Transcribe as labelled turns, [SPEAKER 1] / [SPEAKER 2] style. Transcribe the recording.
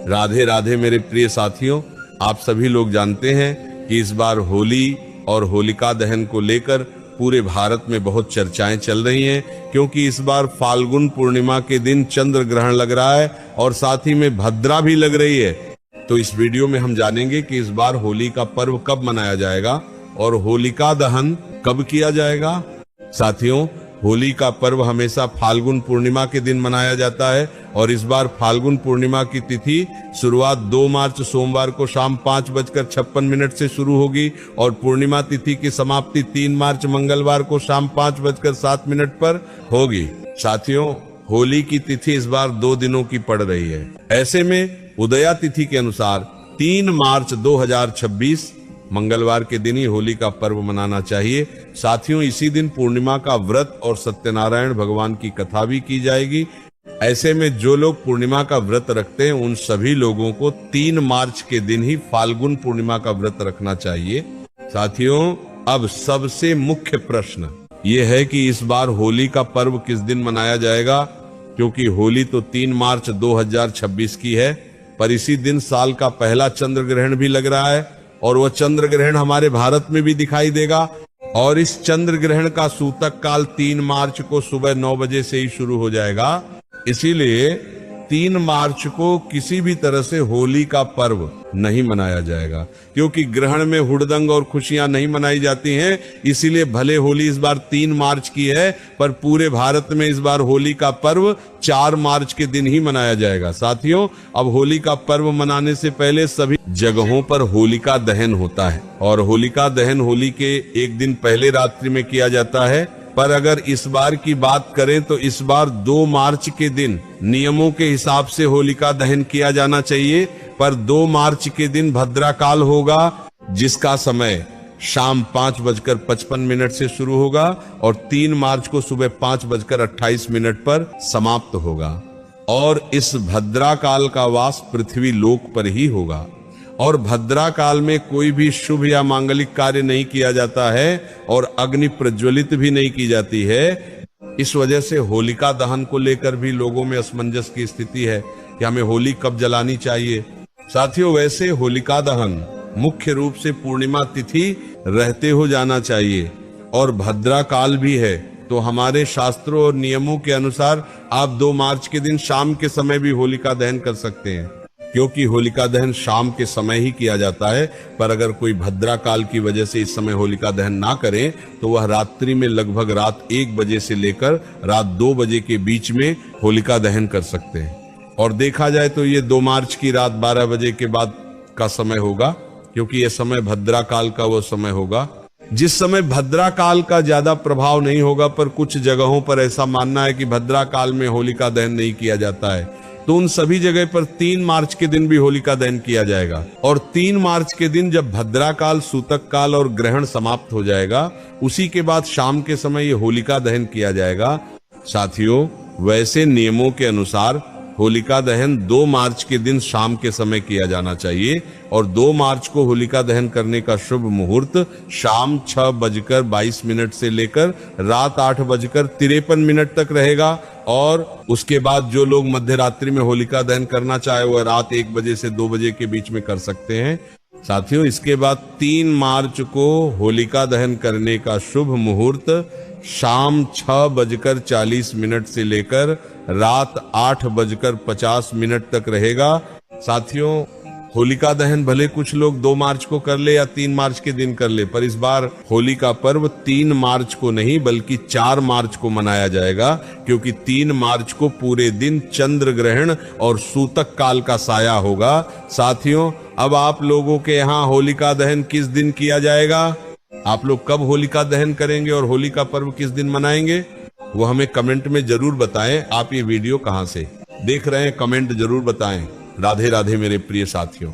[SPEAKER 1] राधे राधे मेरे प्रिय साथियों, आप सभी लोग जानते हैं कि इस बार होली और होलिका दहन को लेकर पूरे भारत में बहुत चर्चाएं चल रही हैं, क्योंकि इस बार फाल्गुन पूर्णिमा के दिन चंद्र ग्रहण लग रहा है और साथ ही में भद्रा भी लग रही है। तो इस वीडियो में हम जानेंगे कि इस बार होली का पर्व कब मनाया जाएगा और होलिका दहन कब किया जाएगा। साथियों, होली का पर्व हमेशा फाल्गुन पूर्णिमा के दिन मनाया जाता है और इस बार फाल्गुन पूर्णिमा की तिथि शुरुआत 2 मार्च सोमवार को शाम 5:56 से शुरू होगी और पूर्णिमा तिथि की समाप्ति 3 मार्च मंगलवार को शाम 5:07 पर होगी। साथियों, होली की तिथि इस बार 2 दिनों की पड़ रही है। ऐसे में उदया तिथि के अनुसार 3 मार्च 2026 मंगलवार के दिन ही होली का पर्व मनाना चाहिए। साथियों, इसी दिन पूर्णिमा का व्रत और सत्यनारायण भगवान की कथा भी की जाएगी। ऐसे में जो लोग पूर्णिमा का व्रत रखते हैं उन सभी लोगों को 3 मार्च के दिन ही फाल्गुन पूर्णिमा का व्रत रखना चाहिए। साथियों, अब सबसे मुख्य प्रश्न ये है कि इस बार होली का पर्व किस दिन मनाया जाएगा, क्योंकि होली तो 3 मार्च 2026 की है, पर इसी दिन साल का पहला चंद्र ग्रहण भी लग रहा है और वह चंद्र ग्रहण हमारे भारत में भी दिखाई देगा। और इस चंद्र ग्रहण का सूतक काल 3 मार्च को सुबह 9 बजे से ही शुरू हो जाएगा। इसीलिए 3 मार्च को किसी भी तरह से होली का पर्व नहीं मनाया जाएगा, क्योंकि ग्रहण में हुड़दंग और खुशियां नहीं मनाई जाती हैं। इसीलिए भले होली इस बार 3 मार्च की है, पर पूरे भारत में इस बार होली का पर्व 4 मार्च के दिन ही मनाया जाएगा। साथियों, अब होली का पर्व मनाने से पहले सभी जगहों पर होलिका दहन होता है और होलिका दहन होली के एक दिन पहले रात्रि में किया जाता है। पर अगर इस बार की बात करें तो इस बार 2 मार्च के दिन नियमों के हिसाब से होलिका दहन किया जाना चाहिए, पर 2 मार्च के दिन भद्रा काल होगा, जिसका समय शाम 5:55 से शुरू होगा और 3 मार्च को सुबह 5:28 पर समाप्त होगा। और इस भद्रा काल का वास पृथ्वी लोक पर ही होगा और भद्रा काल में कोई भी शुभ या मांगलिक कार्य नहीं किया जाता है और अग्नि प्रज्वलित भी नहीं की जाती है। इस वजह से होलिका दहन को लेकर भी लोगों में असमंजस की स्थिति है कि हमें होली कब जलानी चाहिए। साथियों, वैसे होलिका दहन मुख्य रूप से पूर्णिमा तिथि रहते हो जाना चाहिए और भद्रा काल भी है, तो हमारे शास्त्रों और नियमों के अनुसार आप 2 मार्च के दिन शाम के समय भी होलिका दहन कर सकते हैं, क्योंकि होलिका दहन शाम के समय ही किया जाता है। पर अगर कोई भद्रा काल की वजह से इस समय होलिका दहन ना करे तो वह रात्रि में लगभग रात 1 बजे से लेकर रात 2 बजे के बीच में होलिका दहन कर सकते हैं। और देखा जाए तो ये 2 मार्च की रात 12 बजे के बाद का समय होगा, क्योंकि यह समय भद्रा काल का वो समय होगा जिस समय भद्रा काल का ज्यादा प्रभाव नहीं होगा। पर कुछ जगहों पर ऐसा मानना है कि भद्रा काल में होलिका दहन नहीं किया जाता है, तो उन सभी जगह पर 3 मार्च के दिन भी होलिका दहन किया जाएगा। और 3 मार्च के दिन जब भद्रा काल, सूतक काल और ग्रहण समाप्त हो जाएगा, उसी के बाद शाम के समय ये होलिका दहन किया जाएगा। साथियों, वैसे नियमों के अनुसार होलिका दहन 2 मार्च के दिन शाम के समय किया जाना चाहिए और 2 मार्च को होलिका दहन करने का शुभ मुहूर्त शाम 6:22 से लेकर रात 8:53 तक रहेगा। और उसके बाद जो लोग मध्य रात्रि में होलिका दहन करना चाहे वह रात 1 बजे से 2 बजे के बीच में कर सकते हैं। साथियों, इसके बाद 3 मार्च को होलिका दहन करने का शुभ मुहूर्त शाम 6:40 से लेकर रात 8:50 तक रहेगा। साथियों, होलिका दहन भले कुछ लोग 2 मार्च को कर ले या 3 मार्च के दिन कर ले, पर इस बार होली का पर्व 3 मार्च को नहीं बल्कि 4 मार्च को मनाया जाएगा, क्योंकि 3 मार्च को पूरे दिन चंद्र ग्रहण और सूतक काल का साया होगा। साथियों, अब आप लोगों के यहाँ होलिका दहन किस दिन किया जाएगा? आप लोग कब होलिका दहन करेंगे और होली का पर्व किस दिन मनाएंगे, वो हमें कमेंट में जरूर बताएं। आप ये वीडियो कहां से देख रहे हैं, कमेंट जरूर बताएं। राधे राधे मेरे प्रिय साथियों।